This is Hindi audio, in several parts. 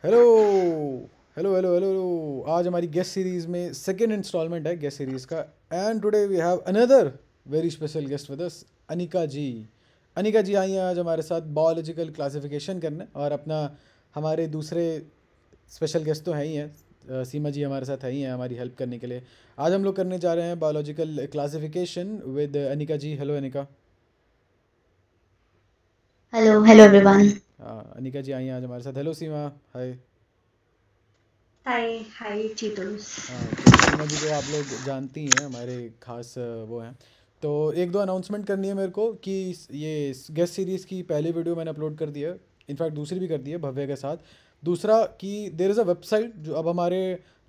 Hello hello hello hello hello. आज हमारी गेस्ट सीरीज में सेकेंड इंस्टॉलमेंट है गेस्ट सीरीज का। And today we have another very special guest with us, Anika ji. Anika ji आई हैं आज हमारे साथ बायोलॉजिकल क्लासिफिकेशन करने, और अपना हमारे दूसरे स्पेशल गेस्ट तो हैं ही हैं, सीमा जी हमारे साथ है ही हैं हमारी हेल्प करने के लिए। आज हम लोग करने जा रहे हैं biological classification with Anika ji. Hello Anika. Hello, hello everyone. हाँ, अनिका जी आई हैं आज हमारे साथ। हेलो सीमा। हाय। Hi, hi, Cheetos. हाँ, तो सीमा जी को आप लोग जानती हैं, हमारे खास वो हैं। तो एक दो अनाउंसमेंट करनी है मेरे को कि ये गेस्ट सीरीज़ की पहली वीडियो मैंने अपलोड कर दी है। इनफैक्ट दूसरी भी कर दी है भव्य के साथ। दूसरा कि देर इज़ अ वेबसाइट, जो अब हमारे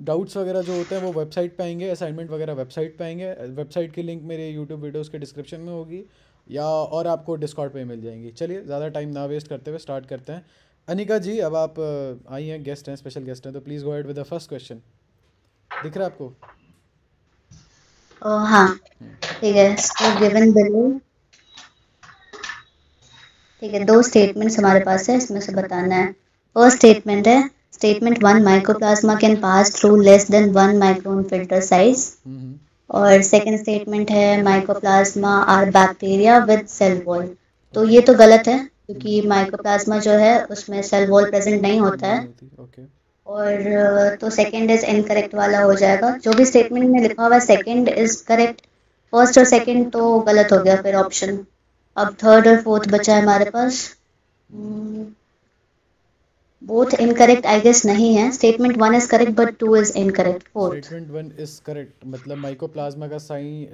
डाउट्स वगैरह जो होते हैं वो वेबसाइट पे आएंगे, असाइनमेंट वगैरह वेबसाइट पे आएंगे। वेबसाइट की लिंक मेरे यूट्यूब वीडियोज़ के डिस्क्रिप्शन में होगी, या और आपको डिस्कॉर्ड पे मिल जाएंगी। चलिए ज़्यादा टाइम ना वेस्ट करते हुए स्टार्ट करते हैं। अनिका जी, अब आप आई हैं, गेस्ट हैं, स्पेशल गेस्ट हैं, तो please go ahead with the first question. दिख रहा है आपको? हाँ, हम्म। ठीक है। So given below, ठीक है, दो स्टेटमेंट्स हमारे पास है, इसमें से बताना है। फर्स्ट स्टेटमेंट है, statement one, mycoplasma can pass through less than 1 micron filter size. Hmm. और सेकंड स्टेटमेंट है, mycoplasma are bacteria with cell wall. तो ओके। ये तो गलत है, क्योंकि हम्म। माइक्रोप्लाज्मा जो है उसमें सेल वॉल प्रेजेंट नहीं होता नहीं है। होती, ओके। और तो सेकंड इज इनकरेक्ट वाला हो जाएगा। जो भी स्टेटमेंट में लिखा हुआ है सेकंड इज करेक्ट, फर्स्ट और सेकंड तो गलत हो गया फिर ऑप्शन। अब थर्ड और फोर्थ बचा है हमारे पास। बोथ इनकरेक्ट आई गेस नहीं है। Statement one is correct but two is incorrect, fourth. Statement one is correct, मतलब माइकोप्लाज्मा का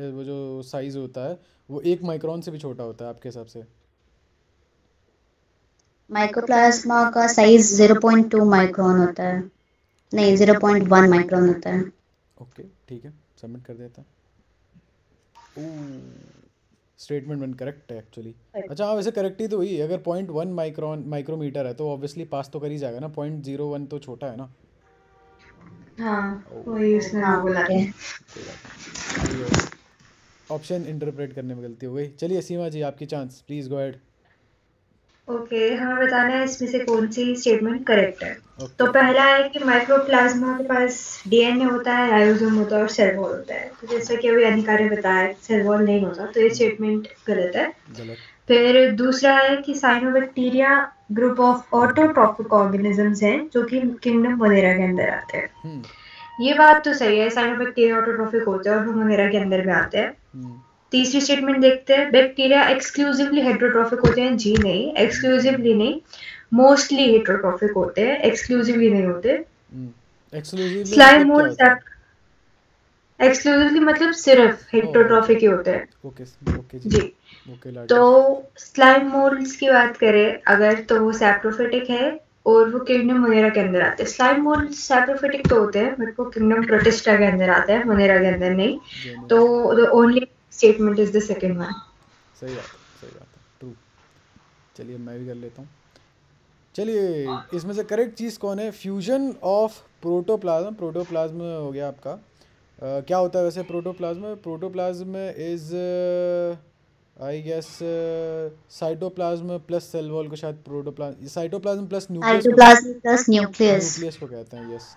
वो जो साइज होता है वो 1 माइक्रोन से भी छोटा होता है आपके हिसाब से? माइक्रोप्लाज्मा का साइज 0.2 माइक्रोन होता है, नहीं 0.1 माइक्रोन होता है। ओके, ठीक है, सबमिट कर देता हूँ। स्टेटमेंट वन करेक्ट है एक्चुअली। अच्छा हाँ, वैसे करेक्ट ही तो हुई। अगर 0.1 माइक्रोमीटर है तो ऑब्वियसली पास तो कर ही जाएगा ना, 0.01 तो छोटा है ना। हाँ, ओ, वही उसने हाँ बोला है। कोई बात नहीं, अभी ऑप्शन इंटरप्रेट करने में गलती हो गई। चलिए सीमा जी, आपकी chance, please go ahead. Okay, हमें बताना है इसमें से कौन सी स्टेटमेंट करेक्ट है। तो ओके। पहला है कि माइक्रोप्लाज्मा के पास डीएनए होता है, राइबोसोम होता है और सेल वॉल होता है। तो जैसा कि अभी अनिका ने बताया सेल वॉल नहीं होता, तो ये स्टेटमेंट गलत है। गलत। फिर दूसरा है कि cyanobacteria group of autotrophic organisms हैं जो कि किंगडम वगैरह के अंदर आते हैं। हम्म। ये बात तो सही है, साइनोबैक्टीरिया ऑटोट्रॉपिक होते हैं और वो वगैरह के अंदर में आते हैं। हम्म। तीसरी स्टेटमेंट देखते हैं, बैक्टीरिया एक्सक्लूसिवली हेटेरोट्रॉफिक होते हैं। जी नहीं, एक्सक्लूसिवली नहीं, मोस्टली हेटेरोट्रॉफिक होते हैं, एक्सक्लूसिवली नहीं होते। एक्सक्लूसिवली स्लाइम मतलब क्या मोल्ड होता है? एक्सक्लूसिवली मतलब सिर्फ ओ ओके। हेटेरोट्रॉफिक ही होते हैं। ओके। ओके जी। जी। ओके तो लाडली। स्लाइम मोल्ड्स की बात करें अगर, तो वो सैप्रोफिटिक है और वो किंगडम वगैरह के अंदर आते हैं। स्लाइम मोल्ड सैप्रोफिटिक तो होते हैं बट वो किंगडम प्रोटिस्टा के अंदर आते हैं, वगैरह के अंदर नहीं। जेन्युइन तो है। The only statement is the second one. सही बात है, सही बात है, ट्रू। चलिए मैं भी कर लेता हूँ। चलिए, इसमें से करेक्ट चीज़ कौन है? Fusion of protoplasm. प्रोटोप्लाज्म हो गया आपका। क्या होता है वैसे protoplasm? Protoplasm is I guess cytoplasm plus cell wall को शायद प्रोटोप्लाज्म, साइटोप्लाज्म प्लस न्यूक्लियस को, साइटोप्लाज्म प्लस न्यूक्लियस। न्यूक्लियस को कहते हैं, यस।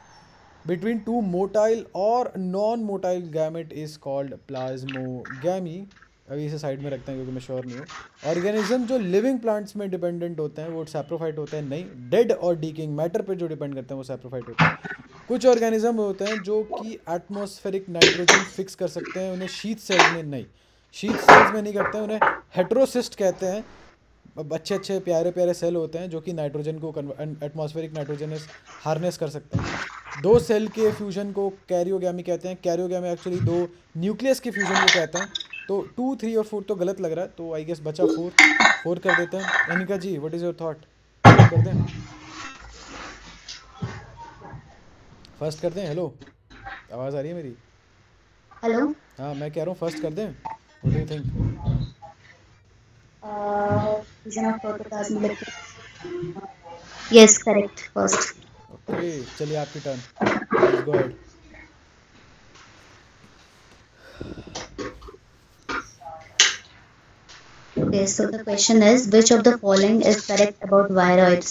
बिटवीन टू मोटाइल और non motile gamete is called plasmogamy. अभी इसे साइड में रखते हैं क्योंकि मैं श्योर नहीं हूँ। ऑर्गेनिज्म जो लिविंग प्लांट्स में डिपेंडेंट होते हैं वो सैप्रोफाइट होते हैं? नहीं, डेड और डीकिंग मैटर पे जो डिपेंड करते हैं वो सैप्रोफाइट होते हैं। कुछ ऑर्गेनिज्म होते हैं जो कि एटमॉस्फेरिक नाइट्रोजन फिक्स कर सकते हैं, उन्हें शीथ सेल्स में नहीं, शीथ सेल्स में नहीं करते हैं, उन्हें हेट्रोसिस्ट कहते हैं। अब अच्छे अच्छे प्यारे प्यारे सेल होते हैं जो कि नाइट्रोजन को एटमॉस्फेरिक नाइट्रोजन हार्नेस कर सकते हैं। दो सेल के फ्यूजन को कैरियोगैमी कहते हैं। कैरियोगैमी एक्चुअली दो न्यूक्लियस के फ्यूजन को कहते हैं। तो 2, 3 और 4 तो गलत लग रहा है, तो आई गेस बचा 4। 4 कर देते हैं। अनिका जी, व्हाट इज़ योर थॉट? 4 कर दें? फर्स्ट कर दें? हेलो, आवाज़ आ रही है मेरी? हेलो। हाँ, मैं कह रहा हूँ फर्स्ट कर दें, what do you think? Fusion of protoplasm, yes correct, first. Okay, चलिए आपकी turn, please go ahead. Okay, so the question is which of the following is correct about viroids?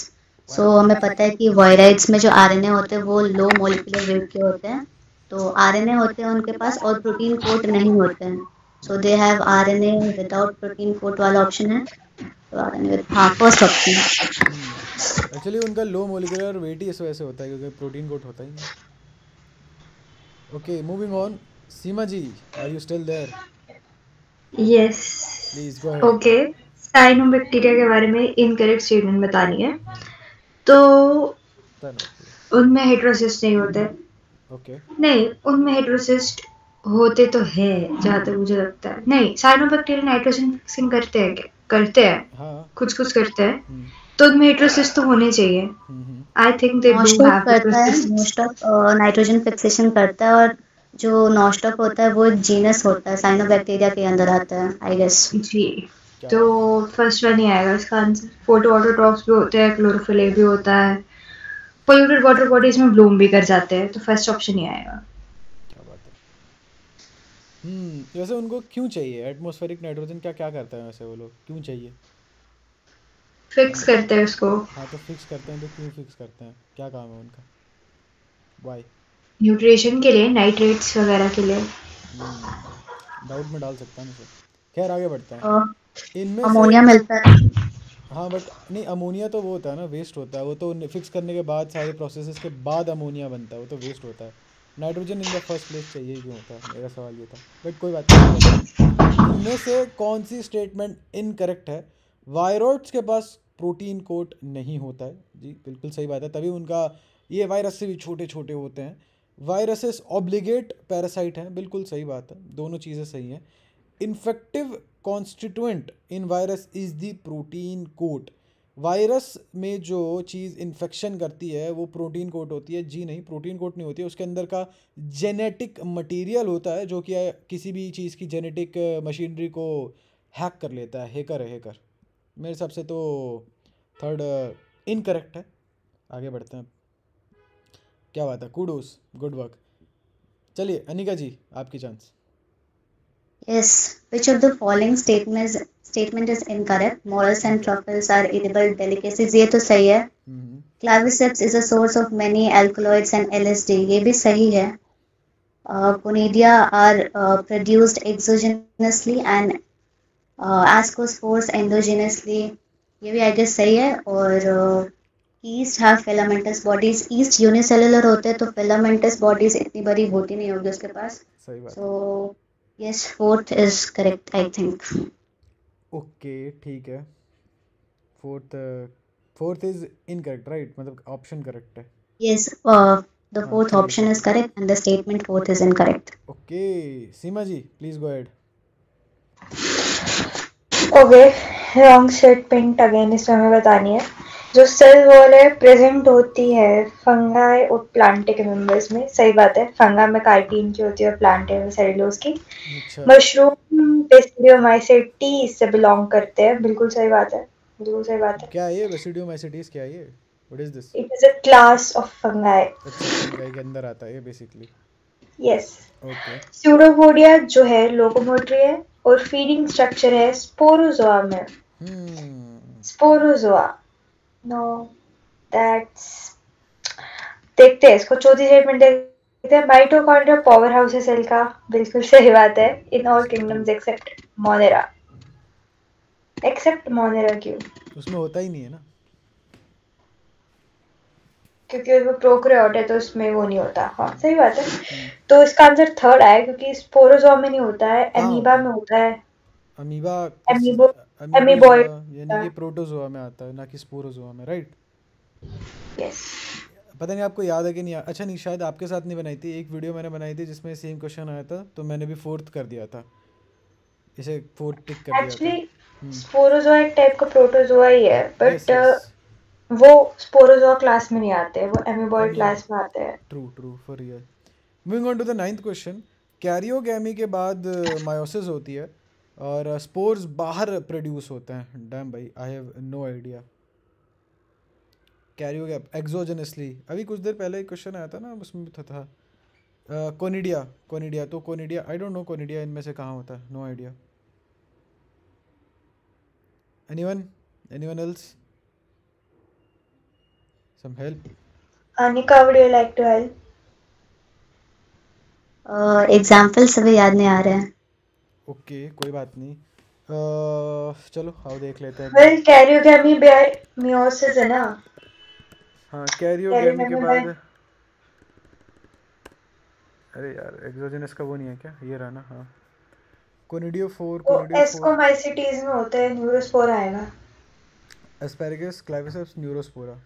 सो हमें पता है कि वायराइड्स में जो आरएनए होते हैं वो लो मोलिकुलर वेट के होते हैं, तो आरएनए होते हैं उनके पास और प्रोटीन कोट नहीं होते हैं, so they have RNA without protein coat वाला ऑप्शन है, तो आरएनए हाँ फर्स्ट ऑप्शन। एक्चुअली उनका लो मोलिकुलर वेट ही इस वजह से होता है क्योंकि प्रोटीन कोट होता ही नहीं। Okay, moving on. Seema ji, are you still there? Yes. Please go ahead. Okay, cyanobacteria के बारे में इनकरेक्ट स्टेटमेंट बतानी है। तो उनमें हेटेरोसिस्ट नहीं होते। ओके, नहीं, उनमें हेटेरोसिस्ट होते तो है जहाँ तक मुझे लगता है। नहीं, साइनोबैक्टीरिया नाइट्रोजन फिक्सिंग करते हैं क्या? करते हैं, हाँ। कुछ करते हैं, तो उनमें हेटेरोसिस्ट तो होने चाहिए। I think they do nostoc have करता है, हेटेरोसिस्ट। नॉस्टॉक नाइट्रोजन फिक्सेशन करता है, और जो नॉस्टॉक होता है वो एक जीनस होता है, साइनोबैक्टीरिया के अंदर आता है आई गेस। जी, क्या तो फर्स्ट वन ही आएगा इसका आंसर। फोटोऑटोट्रॉफ्स भी होते हैं, क्लोरोफिल भी होता है, पोल्यूटेड वाटर बॉडीज में ब्लूम भी कर जाते हैं, तो फर्स्ट ऑप्शन ही आएगा। क्या बात है। वैसे उनको क्यों चाहिए एटमॉस्फेरिक नाइट्रोजन? क्या क्या करता है वैसे वो लोग, क्यों चाहिए? फिक्स करते हैं उसको। हाँ तो फिक्स करते हैं तो क्यों फिक्स करते हैं, क्या काम है उनका? वाई? न्यूट्रिशन के लिए, नाइट्रेट्स वगैरह के लिए। डाउट में डाल सकता है मुझे। खैर आगे बढ़ते हैं। इनमें से अमोनिया मिलता है। हाँ बट नहीं, अमोनिया तो वो होता है ना, वेस्ट होता है वो तो। फिक्स करने के बाद सारे प्रोसेसेस के बाद अमोनिया बनता है, वो तो वेस्ट होता है। Nitrogen in the first place चाहिए क्यों होता है, मेरा सवाल ये था। बट कोई बात नहीं, आगे बढ़ते हैं। इनमें से कौन सी स्टेटमेंट इनकरेक्ट है? वायरॉइड्स के पास प्रोटीन कोट नहीं होता है। जी बिल्कुल सही बात है, तभी उनका ये वायरस से भी छोटे छोटे होते हैं। वायरसेस ऑब्लिगेट पैरासाइट हैं, बिल्कुल सही बात है, दोनों चीज़ें सही हैं। Infective constituent in virus is the protein coat. Virus में जो चीज़ इन्फेक्शन करती है वो प्रोटीन कोट होती है। जी नहीं, प्रोटीन कोट नहीं होती है, उसके अंदर का जेनेटिक मटेरियल होता है जो कि किसी भी चीज़ की जेनेटिक मशीनरी को हैक कर लेता है। हैकर है हैकर। मेरे हिसाब से तो थर्ड इनकरेक्ट है। आगे बढ़ते हैं। क्या बात है, कूडोस, गुड वर्क। चलिए अनिका जी, आपकी chance. Yes, which of the following statement is incorrect? Morels and truffles are edible delicacies. ये तो सही है. Claviceps is a source of many alkaloids and LSD. ये भी सही है. Conidia are produced exogenously and ascospores endogenously. ये भी I guess सही है. और yeast have filamentous bodies. yeast unicellular होते हैं तो filamentous bodies इतनी बड़ी होती नहीं होगी उसके पास. सही बात है। So yes, fourth is correct, I think. Okay ठीक है। Fourth fourth is incorrect right, मतलब ऑप्शन करेक्ट है। Yes, the fourth चलिए option is correct and the statement fourth is incorrect. Okay, Seema ji please go ahead. Okay, wrong statement again इसमें हमें बतानी है। जो सेल वॉल है प्रेजेंट होती है फंगाई और प्लांटे के मेंबर्स में। सही बात है, फंगा में काइटिन की होती है और प्लांटे में सेलुलोज की। मशरूम बेसिडियोमाइसेटीज से बिलोंग करते हैं। बिल्कुल सही बात है, बिल्कुल सही बात है। क्या है ये बेसिडियोमाइसेटीज? क्या है ये? What is this? It is a class of fungi. अच्छा, फंगाई के अंदर आता है ये बेसिकली। यस। ओके। स्यूडोपोडिया जो है लोकोमोटरी है और फीडिंग स्ट्रक्चर है स्पोरोजोआ में। Sporozoa, no that's. देखते हैं इसको, चौथी स्टेटमेंट देखते हैं। माइटोकॉन्ड्रिया पावर हाउस है सेल का। बिल्कुल सही बात है। In all kingdoms except monera. Except monera क्यों? उसमें होता ही नहीं है ना। क्योंकि वो प्रोकैरियोट है तो उसमें वो नहीं होता। हाँ सही बात है। तो इसका आंसर थर्ड है क्योंकि स्पोरोजोआ में नहीं होता है, एमीबा में होता है। अमीबा एमीबो अमीबोजोआ यानी कि प्रोटोजोआ में आता है, ना कि स्पोरोजोआ में, राइट? यस। पता नहीं आपको याद है कि नहीं। अच्छा नहीं, शायद आपके साथ नहीं बनाई थी, एक वीडियो मैंने बनाई थी जिसमें सेम क्वेश्चन आया था तो मैंने भी फोर्थ कर दिया था, इसे फोर्थ टिक कर दिया था। एक्चुअली स्पोरोजोआ एक टाइप का प्रोटोजोआ ही है, बट वो स्पोरोजोआ क्लास में नहीं आते, वो एमीबॉइड क्लास में आते हैं। True true for real. Moving on to the 9th question. Karyogamy के बाद मायोसिस होती है और स्पोर्स बाहर प्रोड्यूस होते हैं। डैम भाई, I have no idea. Karyogamy exogenously, अभी कुछ देर पहले एक क्वेश्चन आया था ना, उसमें भी था कोनिडिया। कोनिडिया तो conidia, I don't know conidia इनमें से कहाँ होता है, no idea. Anyone anyone else? Some help. Anika, would you like to help? Example सभी याद नहीं आ रहे हैं. ओके कोई बात नहीं. चलो आओ देख लेते हैं. Well, karyogamy by meiosis है ना. हाँ कैरियोगेमी के Karyogamy बाद by अरे यार एक्सोजेनस का वो नहीं है क्या? ये रहा ना. हाँ कोनिडियोफोर वो कोनिडियोफोर एस्कोमाइसिटीज में होते हैं. न्यूरोस्पोरा आएगा. Asparagus claviceps neurospora.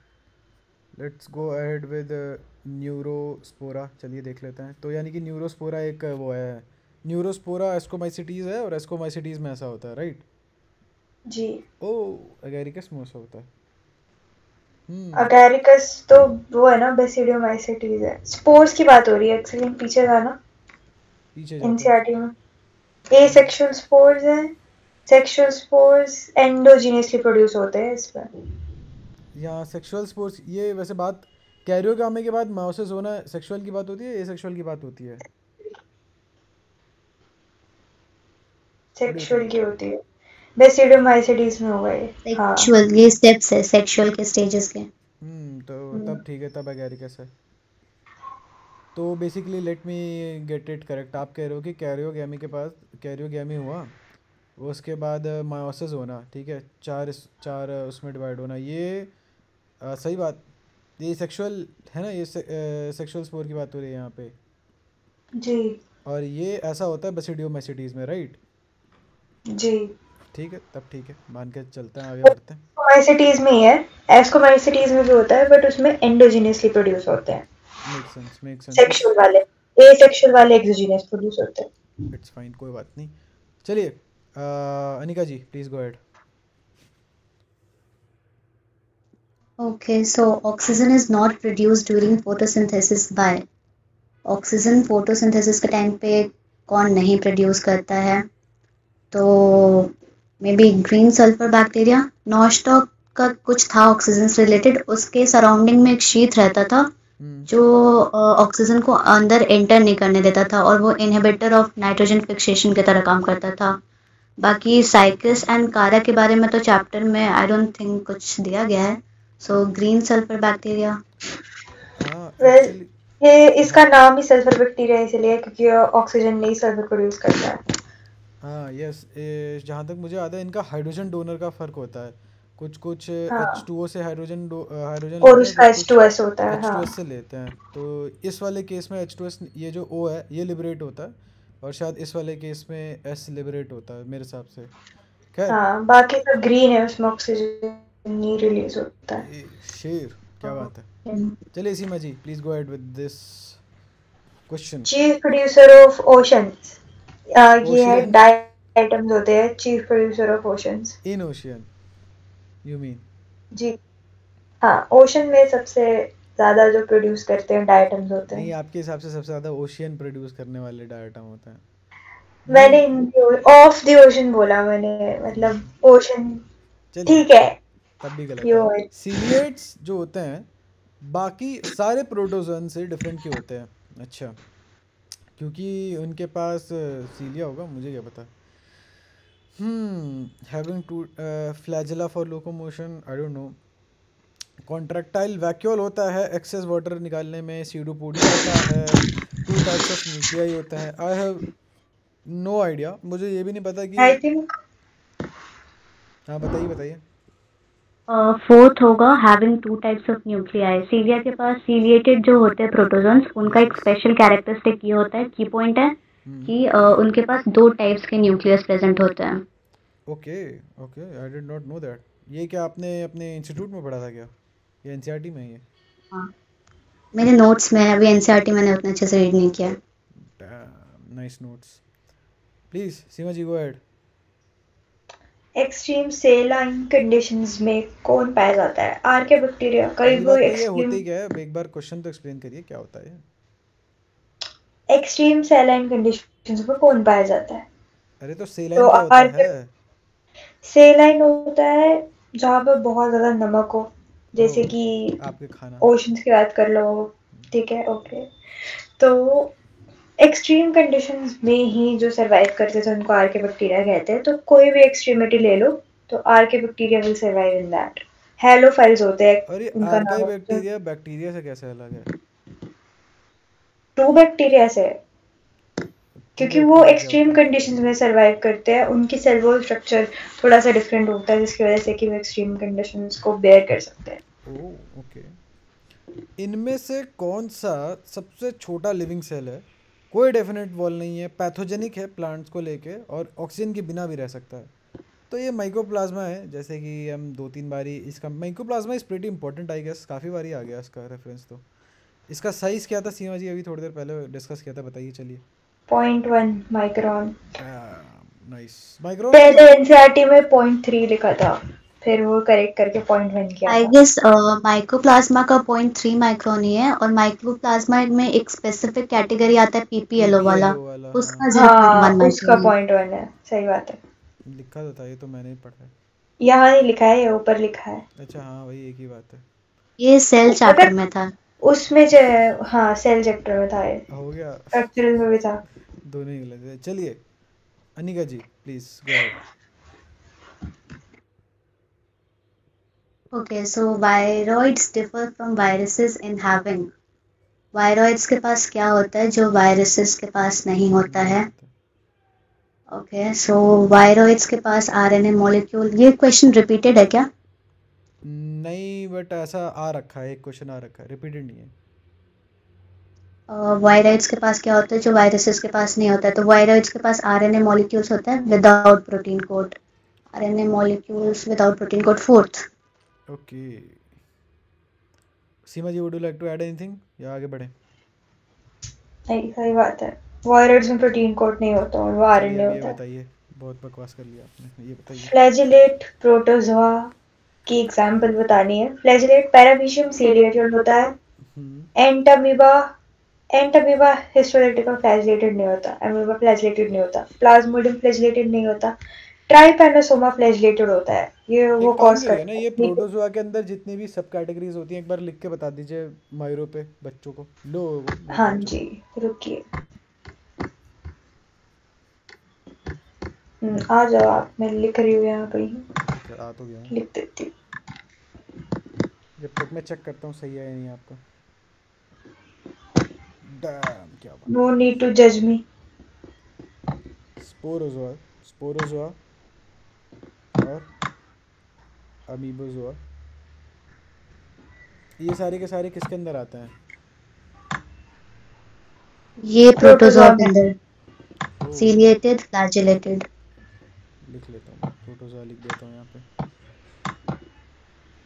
Let's go ahead with neurospora. चलिए देख लेते हैं. तो यानी कि न्यूरोस्पोरा एक वो है. न्यूरोस्पोरा एस्कोमाइसिटीज है और एस्कोमाइसिटीज में ऐसा होता है राइट. जी. ओ एगेरिकस में ऐसा होता है. अगैरिकस तो वो है ना, बेसिडियोमाइसिटीज है. स्पोर्स की बात हो रही है एक्चुअली. पीछे था ना पीछे जाते हैं. एनसीईआरटी में. एसेक्सुअल स्पोर्स है. सेक्सुअल स्पोर्स एंडोजीनियसली प्रोड्यूस होते हैं इसमें. यहाँ सेक्सुअल स्पोर्ट्स ये वैसे बात कैरियोगामी के बाद मायोसिस होना सेक्सुअल की बात होती है. एसेक्सुअल की बात होती है. सेक्सुअल की होती है. बेसिडियोमाइसिटीज में होगा ये. हाँ. सेक्सुअल ये स्टेप्स है सेक्सुअल के स्टेजेस के. तो तब ठीक है. तब एगेरिकस है. तो basically let me get it correct. आप कह रहे हो कि कैरियोगैमी के पास कैरियोगैमी हुआ उसके बाद मायोसिस होना. ठीक है. चार उसमें डिवाइड होना. ये सही बात. ये सेक्सुअल है ना. ये सेक्सुअल स्पोर की बात हो रही है यहाँ पे. जी. और ये ऐसा होता है बेसिडियोमाइसिटीज में राइट. जी. ठीक है. तब ठीक है. मान के चलते हैं. आगे बढ़ते हैं. एस्कोमाइसिटीज में ही है. एस्कोमाइसिटीज में भी होता है बट उसमें एंडोजीनियसली प्रोड्यूस होते हैं. Make sense. सेक्सुअल वाले एसेक्सुअल वाले एक्सोजीनियस प्रोड्यूस होते हैं. It's fine. कोई बात नहीं. चलिए Anika ji please go ahead. Okay, so oxygen is not produced during photosynthesis by. Oxygen photosynthesis के टाइम पे कौन नहीं प्रोड्यूस करता है? तो maybe green sulphur bacteria. Nostoc का कुछ था ऑक्सीजन से रिलेटेड. उसके सराउंडिंग में एक शीथ रहता था जो ऑक्सीजन को अंदर एंटर नहीं करने देता था और वो इनहिबिटर ऑफ नाइट्रोजन फिक्सेशन की तरह काम करता था. बाकी साइकस एंड कारा के बारे में तो चैप्टर में आई डोंट थिंक कुछ दिया गया है. So green sulphur bacteria. Well ये इसका नाम ही सल्फर बैक्टीरिया इसलिए क्योंकि ऑक्सीजन नहीं सल्फर प्रोड्यूस करता है. हाँ यस. जहाँ तक मुझे याद है इनका हाइड्रोजन डोनर का फ़र्क होता है. कुछ H2O से हाइड्रोजन और उसका H2S होता है. H2S से लेते हैं. तो इस वाले केस में H2S ये जो O है ये लिबरेट होता है और शायद इस वाले केस में S लिबरेट होता है मेरे हिसाब से. खैर हाँ बाकी तो ग्रीन है उसमें ऑक्सीजन नहीं रिलीज होता है. शेर क्या बात है. चलिए Seema ji please go ahead with this question. Chief producer of oceans. ये है डायटम्स होते हैं. Chief producer of oceans in ocean you mean. जी. हाँ ओशन में सबसे ज्यादा जो प्रोड्यूस करते हैं डायटम्स होते हैं. नहीं आपके हिसाब से सबसे ज़्यादा ओशियन प्रोड्यूस करने वाले डायटम होते हैं. मैंने ऑफ द ओशन बोला मैंने. मतलब ओशन ठीक है तब भी गलत है. सीलिएट्स जो होते हैं बाकी सारे प्रोटोजोन से डिफरेंट क्यों होते हैं? अच्छा क्योंकि उनके पास सीलिया होगा. मुझे क्या पता. Having two flagella for locomotion. I don't know. Contractile vacuole होता है एक्सेस वाटर निकालने में. सीडोपोडिया होता है. 2 टाइप्स ऑफ न्यूक्लियाई होते हैं. I have no idea. मुझे ये भी नहीं पता कि आई थिंक. हाँ बताइए. फोर्थ होगा हैविंग 2 टाइप्स ऑफ न्यूक्लियाई. सीलिया के पास सीलिएटेड जो होते हैं प्रोटोजोन्स उनका एक स्पेशल कैरेक्टरिस्टिक ये होता है. की पॉइंट है कि उनके पास 2 टाइप्स के न्यूक्लियस प्रेजेंट होते हैं. Okay I did not know that. ये क्या आपने अपने इंस्टीट्यूट में पढ़ा था क्या? ये एनसीईआरटी में ही है? हाँ मेरे नोट्स में. अभी एनसीईआरटी मैंने उतना अच्छे से रीड नहीं किया. Nice notes. Please Seema ji go ahead. Extreme saline conditions में कौन पाया जाता है? Archaebacteria. कई वो एक्सट्रीम. होती क्या है? एक बार क्वेश्चन तो एक्सप्लेन करिए क्या होता है. एक्सट्रीम सेलाइन कंडीशंस में कौन पाया जाता है? अरे तो सेलाइन क्या होता है? सेलाइन होता है जहाँ पर बहुत ज्यादा नमक हो. जैसे कि आपके खाना ओशंस की बात कर लो. ठीक है ओके. तो एक्सट्रीम कंडीशंस में ही जो सर्वाइव करते थे उनको आर्के बैक्टीरिया कहते हैं. तो कोई भी एक्सट्रीमिटी ले लो तो archaebacteria will survive in that. Halophiles होते हैं, अरे उनका नाम आर्काई होता है। बैक्टीरिया बैक्टीरिया से कैसे अलग है? ट्रू बैक्टीरिया से, ट्रू क्योंकि वो बैक्टीरिया क्या एक्सट्रीम होता कंडीशंस में सरवाइव करते हैं, उनकी सेल वॉल स्ट्रक्चर थोड़ा सा डिफरेंट होता है, जिसकी वजह से कि वो एक्सट्रीम कंडीशंस को बेयर कर सकते हैं। है? Oh okay. इनमें से कौन सा सबसे छोटा लिविंग सेल है? कोई डेफिनेट वॉल नहीं है, पैथोजेनिक है प्लांट्स को लेके और ऑक्सीजन के बिना भी रह सकता है। तो ये माइकोप्लाज्मा है, जैसे कि हम 2-3 बारी इसका mycoplasma is pretty important I guess, काफ़ी बारी आ गया इसका रेफरेंस। तो इसका साइज़ क्या था सीमा जी? अभी थोड़ी देर पहले डिस्कस किया था, बताइए चलिए। 0.1 माइक्रोन। नाइस। माइक्रोन पहले मतलब एनसीईआरटी में 0.3 लिखा था, फिर वो करेक्ट करके 0.1 किया आई था। गेस माइकोप्लाज्मा का 0.3 माइक्रोन ही है, और माइकोप्लाज्मा में एक स्पेसिफिक कैटेगरी आता है पीपीएलओ वाला, पीपीएलओ वाला, हाँ उसका हाँ 0.1 उसका माइक्रोन है। 0.1 है, सही बात है। लिखा तो था, ये तो मैंने ही पढ़ा है। यहाँ नहीं लिखा है, ये ऊपर लिखा है। अच्छा हाँ, वही एक ही बात है। ये सेल पता चैप्टर है, में था। उसमें जो है, हाँ सेल चैप्टर में था ये, हो गया। स्ट्रक्चरल में भी था। दोनों ही गलत है। चलिए Anika ji please go ahead. Okay, so viroids differ from viruses in having, viroids के पास क्या होता है जो वायरसेस के पास नहीं होता नहीं है? होता। ओके, सो वायरॉइड्स के पास आरएनए मॉलिक्यूल, ये क्वेश्चन रिपीटेड है क्या? नहीं बट ऐसा आ रखा है, एक क्वेश्चन आ रखा है, रिपीटेड नहीं है। वायरॉइड्स के पास क्या होता है जो वायरसेस के पास नहीं होता है? तो वायरॉइड्स के पास आरएनए मॉलिक्यूल्स होता है without protein code, RNA molecules without protein code, fourth. Okay Seema ji, would you like to add anything या आगे बढ़े? नहीं, सही बात है, वायरस में प्रोटीन कोट नहीं होता और वो चलिए आरएनए अब ये होता है। बताइए, बहुत बकवास कर लिया आपने, ये बताइए। फ्लैजिलेट प्रोटोजोआ की एग्जाम्पल बतानी है। फ्लैजिलेट पैरामीशियम सीलिएटेड होता है। एंटामीबा, एंटामीबा हिस्टोलिटिका फ्लैजिलेटेड नहीं होता, अमीबा फ्लैजिलेटेड नहीं होता, प्लाज्मोडियम फ्लैजिलेटेड नहीं होता, ट्राइपैनोसोमा फ्लैजिलेटेड होता है। ये वो एक काम कॉज करिए ना, करता ये है। प्रोटोजोआ के अंदर जितनी भी सब कैटेगरीज होती हैं एक बार लिख के बता दीजिए मायरो पे, बच्चों को, लोगों को, not हाँ बच्चों जी, रुकिए, आ जाओ आप, मैं लिख रही हूँ यहाँ कहीं, को। आ तो गया हूँ, लिख देती हूँ। जब तक मैं चेक करता हूँ सही है या नहीं आपका। डैम, क्या बात नो है। नीड टू जज मी। स्पोरोजोआ, स्पोरोजोआ और अमीबोजोआ, ये सारे के सारे किसके अंदर आते हैं? ये प्रोटोजोआ प्रोटोजोआ के में। अंदर, ओ सीलिएटेड फ्लैजिलेटेड। लिख लेता हूँ, प्रोटोजोआ लिख देता हूँ यहाँ पे।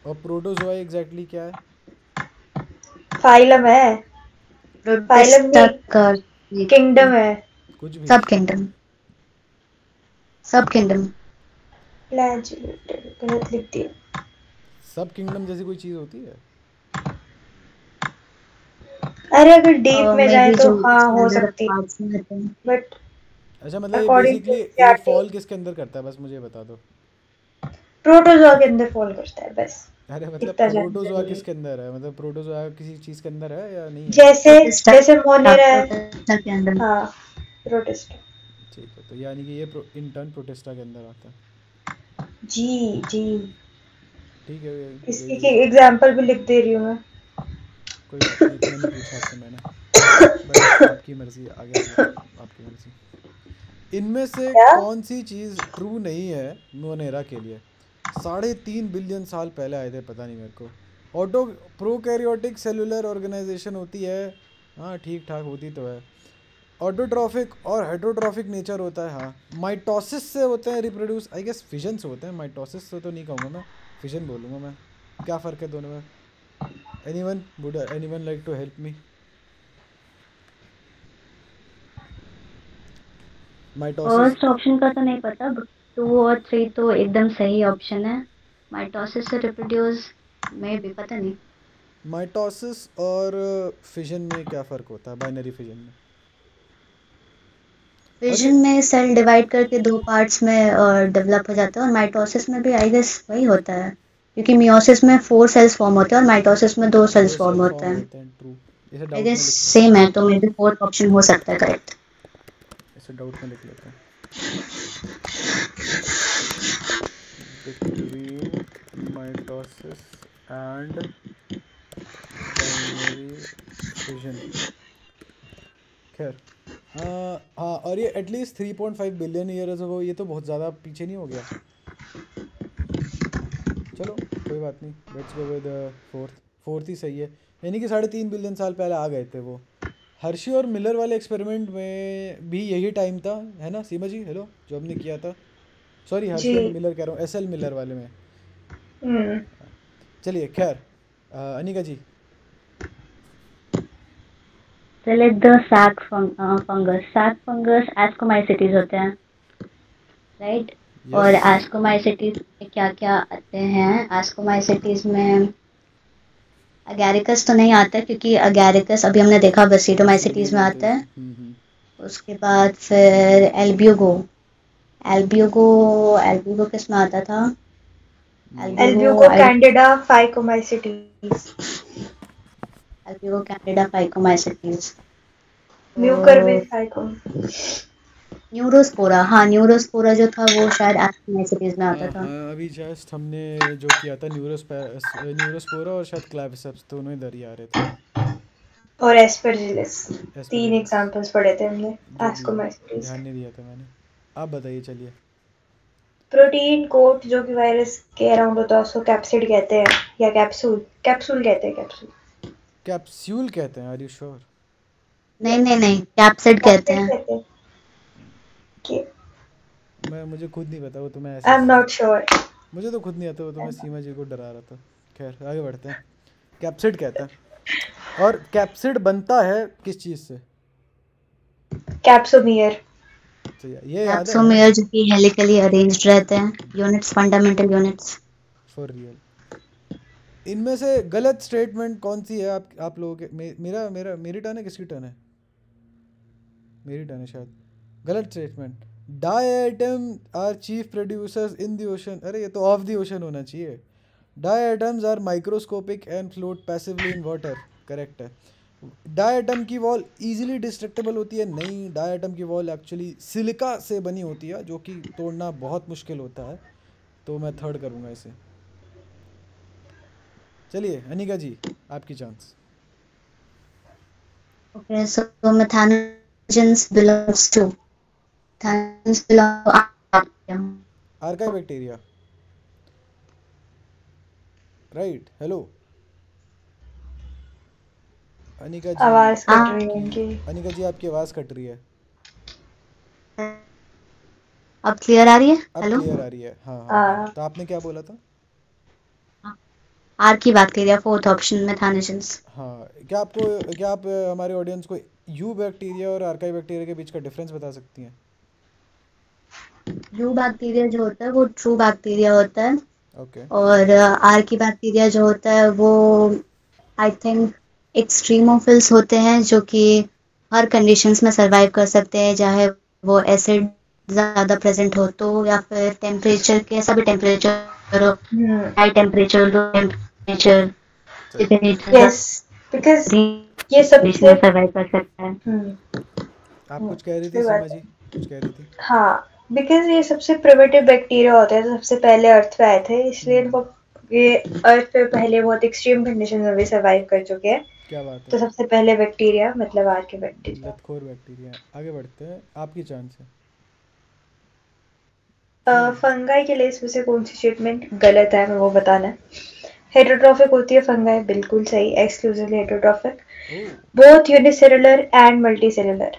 और प्रोटोजोआ एग्जैक्टली क्या है? फाइलम है, फाइलम प्रोटिस्टा नहीं, का किंगडम है। कुछ भी। सब किंगडम, सब किंगडम। फ्लैजिलेटेड गलत लिख दिया। सब किंगडम जैसी कोई चीज़ होती है? अरे अगर डीप में मे जाए बी तो जो हाँ इसके हो अंदर सकती, पार्ट्स में होते हैं। बट अच्छा मतलब ये अकॉर्डिंग टू बेसिकली ये एनसीईआरटी फॉल किसके अंदर करता है, बस मुझे बता दो। प्रोटोजोआ के अंदर फॉल करता है, बस अरे मतलब इतना जानना प्रोटोजोआ जरूरी है। किसके अंदर है, मतलब प्रोटोजोआ किसी चीज़ के अंदर है या नहीं है? जैसे प्रोटिस्टा, जैसे मोनेरा है, प्रोटिस्टा के अंदर। हाँ प्रोटिस्टा। ठीक है, तो यानी कि ये इन टर्न प्रोटिस्टा के अंदर आता है। जी जी, ठीक है, इसी की ये एग्जांपल भी लिख दे रही हूँ मैं। कोई बात नहीं, इतना नहीं पूछा आपसे मैंने, बट आपकी मर्जी, आगे आगे आपकी मर्जी। इनमें से क्या? कौन सी चीज़ ट्रू नहीं है मोनेरा के लिए? 3.5 बिलियन साल पहले आए थे, पता नहीं मेरे को। ऑटो प्रोकैरियोटिक सेलुलर ऑर्गेनाइजेशन होती है, हाँ ठीक ठाक होती तो है। ऑटोट्रॉफिक और हेटरोट्रॉफिक नेचर होता है, हाँ। माइटोसिस से होते हैं रिप्रोड्यूस, आई गेस फिजन से होते हैं, माइटोसिस से तो नहीं कहूँगा मैं, फिजन बोलूँगा मैं। क्या फ़र्क है दोनों में? Anyone like to help me? Mitosis. First option का तो नहीं पता, 2 और 3 तो एकदम सही ऑप्शन है। माइटोसिस से रिप्रोड्यूस में भी पता नहीं। माइटोसिस और फिजन में क्या फ़र्क होता है, बाइनरी फिजन में? और ये विजन में सेल डिवाइड करके 2 पार्ट्स में डेवलप हो जाता है, और माइटोसिस में भी आई गेस वही होता है, क्योंकि मियोसिस में 4 सेल्स फॉर्म होते हैं और माइटोसिस में 2 सेल्स 2 फॉर्म सेल होते फॉर्म हैं। होते हैं, ट्रू। इसे आई डाउट गेस में लिख लेते सेम है, तो मे बी फोर्थ ऑप्शन हो सकता है करेक्ट। हैं, इसे डाउट में लिख लेते हैं। Between mitosis and binary fission. खैर हाँ, और ये एटलीस्ट 3.5 बिलियन ईयर्स अगो, ये तो बहुत ज़्यादा पीछे नहीं हो गया? चलो कोई बात नहीं, लेट्स गो विद फोर्थ ही सही है, यानी कि 3.5 बिलियन साल पहले आ गए थे वो। हर्शी और मिलर वाले एक्सपेरिमेंट में भी यही टाइम था, है ना सीमा जी? हेलो, जो हमने किया था, सॉरी हर्शी और जी। मिलर कह रहा हूँ, एसएल मिलर वाले में। हम्म। चलिए खैर, Anika ji. Select the sac fungus. Sac fungus ascomycetes होते हैं, राइट? और यस। एस्कोमाइसिटीज में क्या क्या आते हैं? एस्कोमाइसिटीज में अगैरिकस तो नहीं आता क्योंकि अगैरिकस अभी हमने देखा बेसिडो बेसिडोमाइसिटीज में में तो आता है। उसके बाद फिर एल्ब्यूगो। एल्ब्यूगो एल्ब्यूगो किस में आता था? Albugo candida phycomycetes. Albugo candida phycomycetes. म्यूकरविल फाइको। न्यूरोस्पोरा, हाँ न्यूरोस्पोरा जो था वो शायद एस्कोमाइसिटीज में आता हाँ था। हाँ, अभी जस्ट हमने जो किया था न्यूरोस्पोरा और शायद क्लैविसेप्स, दोनों ही दर ही आ रहे थे। और एस्परजिलस। 3 एस्पेरिलस, एग्जांपल्स पढ़े थे हमने जो भी हो, एस्कोमाइसिटीज। ध्यान नहीं दिया था मैंने। आप बताइए, चलिए। प्रोटीन कोट जो कि वायरस के अराउंड होता है उसको कैप्सिड कहते हैं, या कैप्सूल। कैप्सूल कहते हैं, कैप्सूल। कैप्सूल कहते हैं? Are you sure? नहीं नहीं नहीं, कैप्सिड कहते कैप्सिड हैं। कहते हैं कि मुझे खुद नहीं पता, वो तो मैं आई ऐसे एम नॉट श्योर। मुझे तो खुद नहीं आता, वो तो मैं सीमा जी को डरा रहा था। खैर आगे बढ़ते हैं। कैप्सिड कहता है, और कैप्सिड बनता है किस चीज़ से? कैप्सोमियर। तो ये याद है ना? कैप्सोमेयर जो कि हेलिकली अरेंज्ड रहते हैं, units fundamental units. For real. इनमें से गलत स्टेटमेंट कौन सी है आप लोगों के? मेरी टर्न है, किसकी टर्न है? मेरी टर्न है शायद। गलत statement, diatom are chief producers in the ocean. अरे ये तो ऑफ द ओशन होना चाहिए। Diatoms are microscopic and float passively in water. Correct है। डाई आइटम की वॉल इजीली डिस्ट्रक्टेबल होती है? नहीं, डाई आइटम की वॉल एक्चुअली सिलिका से बनी होती है, जो कि तोड़ना बहुत मुश्किल होता है। तो मैं थर्ड करूँगा इसे। चलिए अनिका जी, आपकी chance. Okay, so methanogens belongs to archaebacteria, right? Hello Anika ji. आवाज कट रही है आपकी उनकी। अनिका जी, आपकी आवाज़ कट रही है। अब क्लियर आ रही है? अब हेलो, क्लियर आ रही है, हाँ हाँ हाँ। हाँ। तो आपने क्या बोला था? आर की बात करिए, फोर्थ ऑप्शन मेथानोजेंस। हाँ, क्या आप हमारे ऑडियंस को यू बैक्टीरिया और आर्काई बैक्टीरिया के बीच का डिफरेंस बता सकती हैं? यू बैक्टीरिया जो होता है वो ट्रू बैक्टीरिया होता है, ओके। और आर की बैक्टीरिया जो होता है वो आई थिंक एक्सट्रीमोफिल्स होते हैं, जो कि हर कंडीशंस में सरवाइव कर सकते हैं, चाहे वो एसिड ज़्यादा प्रेजेंट हो तो, या फिर टेम्परेचर, कैसा भी टेम्परेचर हो, high temperature, low temperature, yes, because ये कंडीशन सबसे में सरवाइव कर सकता है। आप कुछ कह रही थी सही सीमा बात जी, है। कुछ कह रही थी? हाँ, बिकॉज ये सबसे प्रिमिटिव बैक्टीरिया होते हैं, तो सबसे पहले अर्थ पे आए थे, इसलिए इनको ये अर्थ पे पहले बहुत एक्सट्रीम कंडीशन में भी सर्वाइव कर चुके हैं। क्या बात तो है, सबसे पहले बैक्टीरिया मतलब आर के बैक्टीरिया। लतखोर बैक्टीरिया। आगे बढ़ते हैं, आपकी चांस है। फंगाई के लिए इसमें से कौन सी स्टेटमेंट गलत है, हमें वो बताना है। हेटरोट्रॉफिक होती है फंगाई, बिल्कुल सही, exclusively heterotrophic. Oh, both unicellular and multicellular.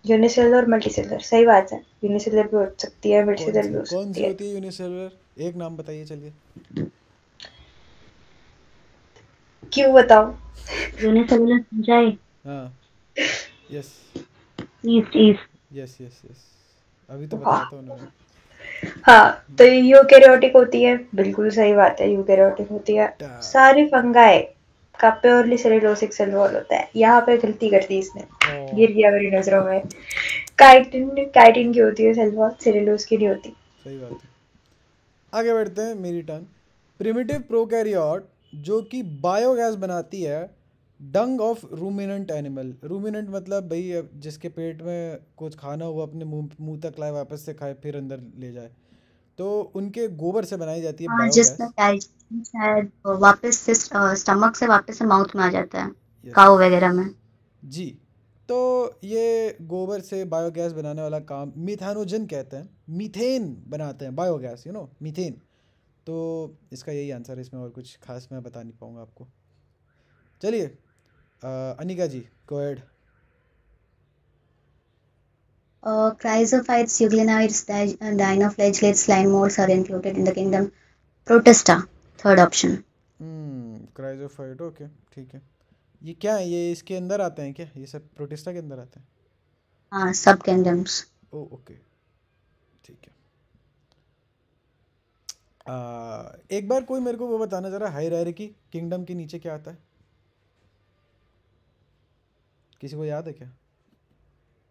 Unicellular और मल्टीसेलुलर, सही बात है। यूनिसेलुलर भी हो सकती है, मल्टीसेलुलर भी हो कौन सी सकती है। होती है यूनिसेलुलर? एक नाम बताइए, चलिए। क्यों बताऊं? यूनिसेलुलर फंजाई, हाँ, yes east east. Yes yes yes, अभी तो वाह। बताया था उन्होंने। हाँ, तो यूकेरियोटिक होती है, बिल्कुल सही बात है, यूकेरियोटिक होती है। टा- सारी फंगाई का प्योरली सेलुलोसिक सेल वॉल होता है। यहाँ पे गलती कर दी इसने, ओ, गिर गया मेरी नजरों में। काइटिन काइटिन की होती है सेल वॉल, सेलुलोज की नहीं होती। सही बात है। आगे बढ़ते हैं, मेरी टर्न। प्रिमिटिव प्रोकैरियोट जो कि बायोगैस बनाती है डंग ऑफ रूमिनेंट एनिमल। रूमिनेंट मतलब भाई अब जिसके पेट में कुछ खाना हुआ अपने मुंह तक लाए, वापस से खाए, फिर अंदर ले जाए, तो उनके गोबर से बनाई जाती है हाँ, जिसमें बायोगैस। शायद वापस से स्टमक से वापस से माउथ में आ जाता है यस काऊ वगैरह में। जी। तो ये गोबर से बायोगैस बनाने वाला काम मिथेनोजन कहते हैं। मीथेन बनाते हैं बायोगैस, मीथेन। तो इसका यही आंसर है, इसमें और कुछ खास मैं बता नहीं पाऊंगा आपको। चलिए Anika ji, go ahead. Chrysophytes, euglenides, dinoflagellates, slime molds are included in the kingdom Protista. Third option. Chrysophyte, okay ठीक है। ये क्या है, ये इसके अंदर आते हैं क्या, ये सब प्रोटिस्टा के अंदर आते हैं? हाँ, सब kingdoms. ओ ओके ठीक है। एक बार कोई मेरे को वो बताना जरा, हायरार्की किंगडम के नीचे क्या आता है? किसी को याद है क्या?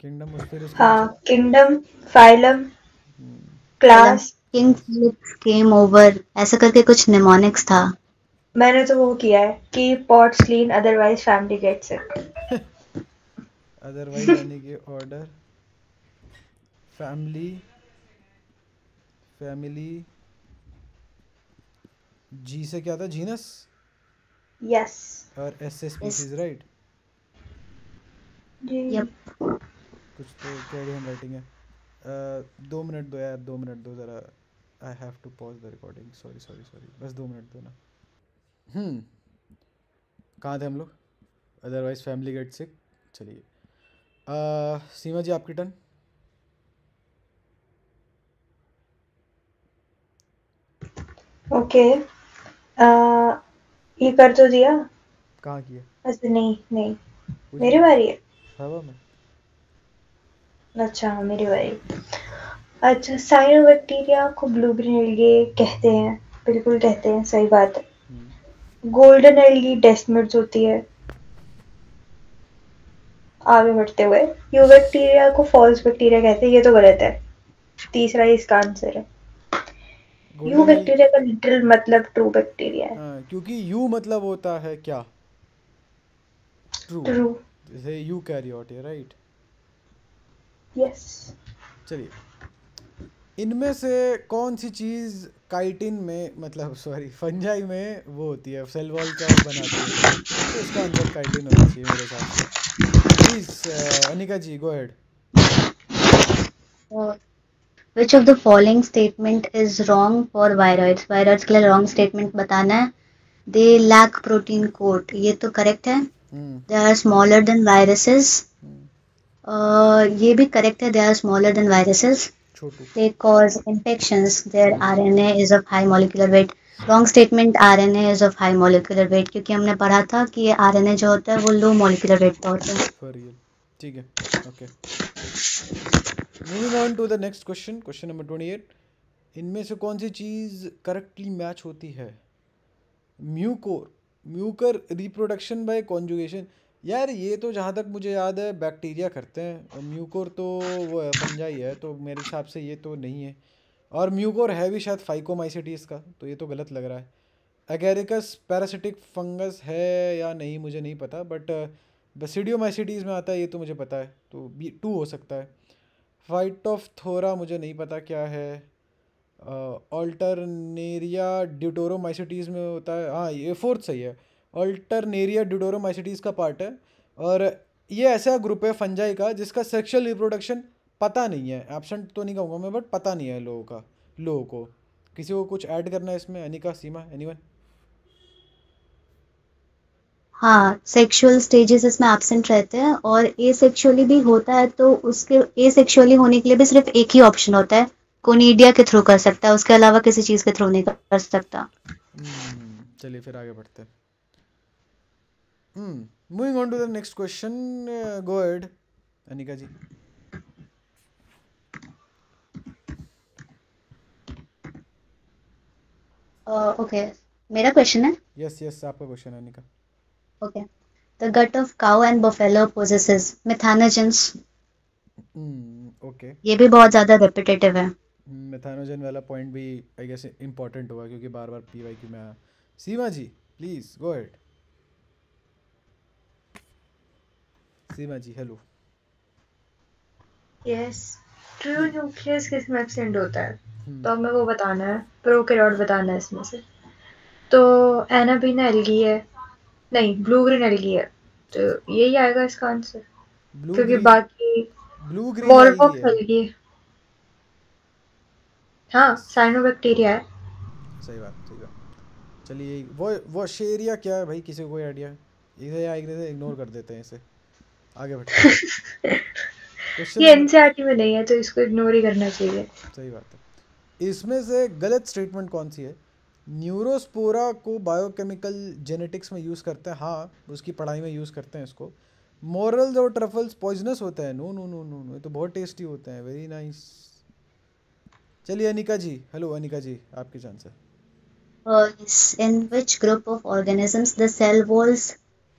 किंगडम उस फिर उसके नीचे। हाँ, kingdom, phylum, hmm, class. King class. Philip came over. ऐसा करके कुछ mnemonics था। मैंने तो वो किया है कि pots clean otherwise family gets it. Otherwise यानी कि ऑर्डर, फैमिली, फैमिली, जी से क्या था, जीनस, यस और एस से Yes. Species, right? जी। Yep. कुछ तो कैडी हैंड राइटिंग है। 2 मिनट दो यार, 2 मिनट दो ज़रा। I have to pause the recording, sorry sorry sorry, बस 2 मिनट दो ना। हम्म कहाँ थे हम लोग? Otherwise family get sick. चलिए सीमा जी, आपकी टर्न। ओके, ये कर तो दिया। कहाँ किया? अच्छा नहीं नहीं, पूछ मेरी रहा हूँ, बारी है। हवा में। अच्छा हाँ, मेरी बारी। अच्छा, साइनोबैक्टीरिया को ब्लू ग्रीन एल्गी कहते हैं। बिल्कुल कहते हैं, सही बात है। हम्म, गोल्डन एल्गी डेस्मिड्स होती है। आगे बढ़ते हुए, यू बैक्टीरिया को फॉल्स बैक्टीरिया कहते हैं, ये तो गलत है। तीसरा ही इसका आंसर है। You golden L. बैक्टीरिया का लिटरल मतलब ट्रू बैक्टीरिया है। हाँ, क्योंकि यू मतलब होता है क्या? ट्रू। ट्रू। जैसे यू कैरियोट है, राइट? यस। चलिए, इनमें से कौन सी चीज़ काइटिन में, मतलब सॉरी फंजाई में वो होती है, सेल वॉल का वो बनाती है? तो इसका आंसर काइटिन होना चाहिए मेरे हिसाब से। Please Anika ji, go ahead. Which of the following statement is wrong for viroids? Viroids के लिए wrong statement बताना है। They lack protein coat. ये तो correct है। हम्म They are smaller than viruses. हम्म, ये भी correct है। They are smaller than viruses. Chhotu. They cause infections. Their RNA is of high molecular weight. Wrong statement, RNA is of high molecular weight, क्योंकि हमने पढ़ा था कि ये RNA जो होता है वो low molecular weight का होता है। फॉर रियल, ठीक है, okay. Moving on to the next question, question number 28। इनमें से कौन सी चीज़ करेक्टली मैच होती है? Mucor, Mucor reproduction by conjugation. यार ये तो जहाँ तक मुझे याद है बैक्टीरिया करते हैं, और म्यूकोर तो वो है, फंजाई है, तो मेरे हिसाब से ये तो नहीं है। और म्यूकोर है भी शायद फाइकोमाइसिटीज का, तो ये तो गलत लग रहा है। एगेरिकस पैरासिटिक फंगस है या नहीं मुझे नहीं पता, बट बसिडियोमाइसिटीज में आता है ये तो मुझे पता है, तो बी 2 हो सकता है। फाइट ऑफ थोरा मुझे नहीं पता क्या है। ऑल्टरनेरिया ड्यूटोरोमाइसिटीज़ में होता है, हाँ ये फोर्थ सही है। ऑल्टरनेरिया ड्यूटोरोमाइसिटीज़ का पार्ट है। और ये ऐसा ग्रुप है फंजाई का जिसका सेक्सुअल रिप्रोडक्शन पता नहीं है, एब्सेंट तो नहीं कहूँगा मैं, बट पता नहीं है लोगों को। किसी को कुछ ऐड करना है इसमें, अनिका, सीमा, एनीवन? हाँ, सेक्सुअल स्टेजेस इसमें एब्सेंट रहते हैं, और एसेक्सुअली भी होता है तो उसके एसेक्सुअली होने के लिए भी सिर्फ एक ही ऑप्शन होता है, कोनिडिया के थ्रू कर सकता है, उसके अलावा किसी चीज़ के थ्रू नहीं कर सकता। चलिए फिर आगे बढ़ते हैं। Moving on to the next question, go ahead Anika ji. Okay, मेरा क्वेश्चन है। यस यस, आपका क्वेश्चन है Anika. Okay, the gut of cow and buffalo possesses methanogens. Okay. ये भी बहुत ज़्यादा रेपिटेटिव है। मेथानोजन वाला पॉइंट भी आई गेस इंपॉर्टेंट होगा, क्योंकि बार बार पीवाईक्यू में आया। Seema ji, please go ahead. Seema ji, hello. Yes, true nucleus किस में एब्सेंट होता है? हम्म तो हमें वो बताना है, प्रोकैरियोट बताना है इसमें से। तो एनाबीना एल्गी है, नहीं ब्लू ग्रीन एल्गी है, तो यही आएगा इसका आंसर, ब्लू क्योंकि ग्रीन, बाकी ब्लू ग्रीन एल्गी वॉल्वॉक्स है। एल्गी है। हाँ साइनोबैक्टीरिया है। सही बात, सही बात। चलिए वो शेरिया क्या है भाई, किसी को कोई आइडिया है? इसे या इग्नोर कर देते हैं इसे, आगे बढ़ते हैं। क्वेश्चन ये नंबर, एनसीईआरटी में नहीं है तो इसको इग्नोर ही करना चाहिए। सही बात है। इसमें से गलत स्टेटमेंट कौन सी है? न्यूरोस्पोरा को बायोकेमिकल जेनेटिक्स में यूज़ करते हैं, हाँ उसकी पढ़ाई में यूज़ करते हैं इसको। मॉरल्स और ट्रफल्स पॉइजनस होते हैं, no no no no no, ये तो बहुत टेस्टी होते हैं, वेरी नाइस। चलिए अनिका जी, हेलो अनिका जी, आपकी चांस है। In which group of organisms the cell walls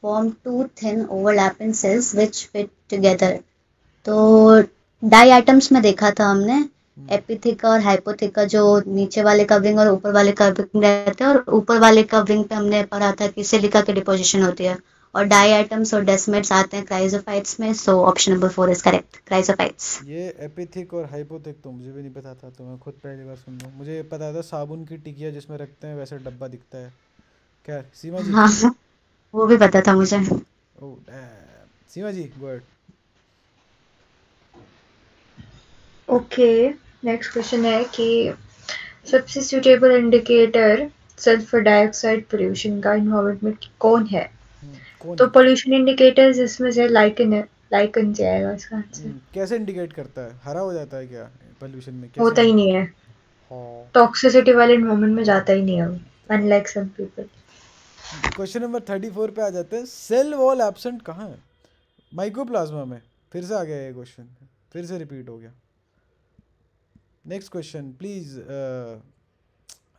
form two thin overlapping cells which fit together? तो डाई एटम्स में देखा था हमने, एपिथिका और हाइपोथिका, जो नीचे वाले कवरिंग और ऊपर वाले कवरिंग रहते हैं, और ऊपर वाले कवरिंग पे हमने पढ़ा था कि सिलिका की डिपोजिशन होती है, और डाई एटम्स और डेसिमेट्स आते हैं क्राइजोफाइट्स में, so option number 4 is correct, chrysophytes. ये एपिथिक और हाइपोथिक तो मुझे भी नहीं पता था, तो मैं खुद पहली बार सुन रहा हूँ। मुझे ये पता था साबुन की टिकिया जिसमें रखते हैं वैसे डब्बा दिखता है। खैर सीमा जी। हाँ वो भी पता था मुझे। ओ Seema ji go ahead. Okay, next question है कि सबसे suitable indicator sulphur dioxide pollution का इन्वायरमेंट में कौन है? कौन तो है? पोल्यूशन इंडिकेटर्स इसमें से लाइकन है, लाइकन से आएगा इसका आंसर। कैसे इंडिकेट करता है? हरा हो जाता है क्या पोल्यूशन में, कैसे होता ही नहीं है, हाँ। टॉक्सिसिटी वाले मोमेंट में जाता ही नहीं है, unlike some people. Question number 34 पे आ जाते हैं। सेल वॉल एब्सेंट कहाँ है? माइकोप्लाज्मा में। फिर से आ गया ये क्वेश्चन, फिर से रिपीट हो गया। Next question please,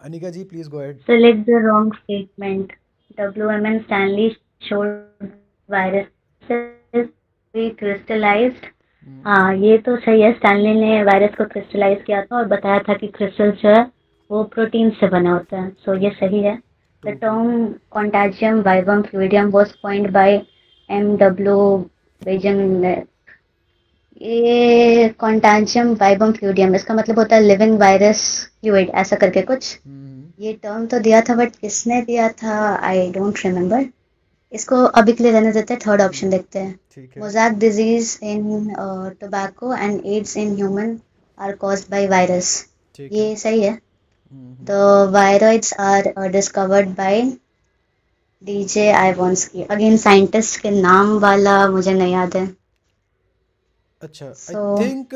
Anika ji please go ahead. Select the wrong statement. WMN Stanley showed viruses be crystallized. हाँ ये तो सही है, स्टैनली ने वायरस को क्रिस्टलाइज किया था और बताया था कि क्रिस्टल जो है वो प्रोटीन से बना होता है, सो ये सही है। The term contagium vivum fluidum was coined by M.W. Beijerinck. ये कॉन्टाजियम वाइवम फ्लूइडियम, इसका मतलब होता है लिविंग वायरस फ्लूइड, ऐसा करके कुछ। ये टर्म तो दिया था बट किसने दिया था आई डोंट रिमेम्बर। इसको अभी के लिए रहने देते हैं, थर्ड ऑप्शन देखते हैं। ठीक है। Mosaic disease in tobacco and AIDS in human are caused by virus, ठीक ये है। सही है। The viroids are discovered by DJ Ivanowsky. Again scientist के नाम वाला मुझे नहीं याद है। अच्छा, आई सो थिंक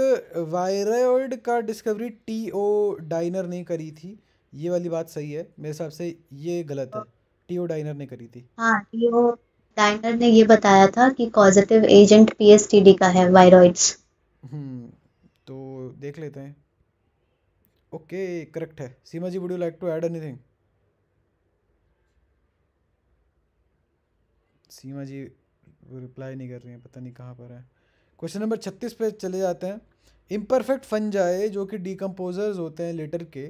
वायरॉइड का डिस्कवरी टीओ डाइनर ने करी थी, ये वाली बात सही है मेरे हिसाब से। ये गलत है, टीओ डाइनर ने करी थी। हाँ, टीओ डाइनर ने ये बताया था कि कॉजेटिव एजेंट पीएसटीडी का है वायरॉइड्स। तो देख लेते हैं। ओके करेक्ट है। Seema ji would you like to add anything? Seema ji reply नहीं कर रही हैं, पता नहीं कहाँ पर है। क्वेश्चन नंबर 36 पे चले जाते हैं। इम्परफेक्ट फंजाई जो कि डिकम्पोजर्स होते हैं लेटर के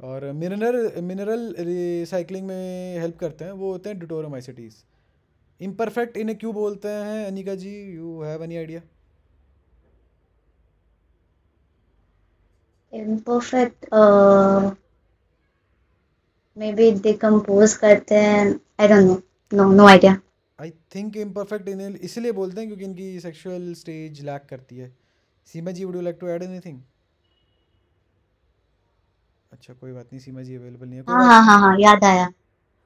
और मिनरल रिसाइकलिंग में हेल्प करते हैं, वो होते हैं डिटोरोमाइसिटीज। इम्परफेक्ट इन्हें क्यों बोलते हैं Anika ji, you have any idea? Imperfect maybe बी डिकम्पोज करते हैं, I don't know, no no idea. I think imperfect इन्हें इसलिए बोलते हैं क्योंकि इनकी सेक्सुअल स्टेज लैक करती है। Seema ji would you like to add anything? अच्छा कोई बात नहीं, सीमा जी अवेलेबल नहीं है, कोई हाँ बात हाँ नहीं। हाँ हाँ याद आया,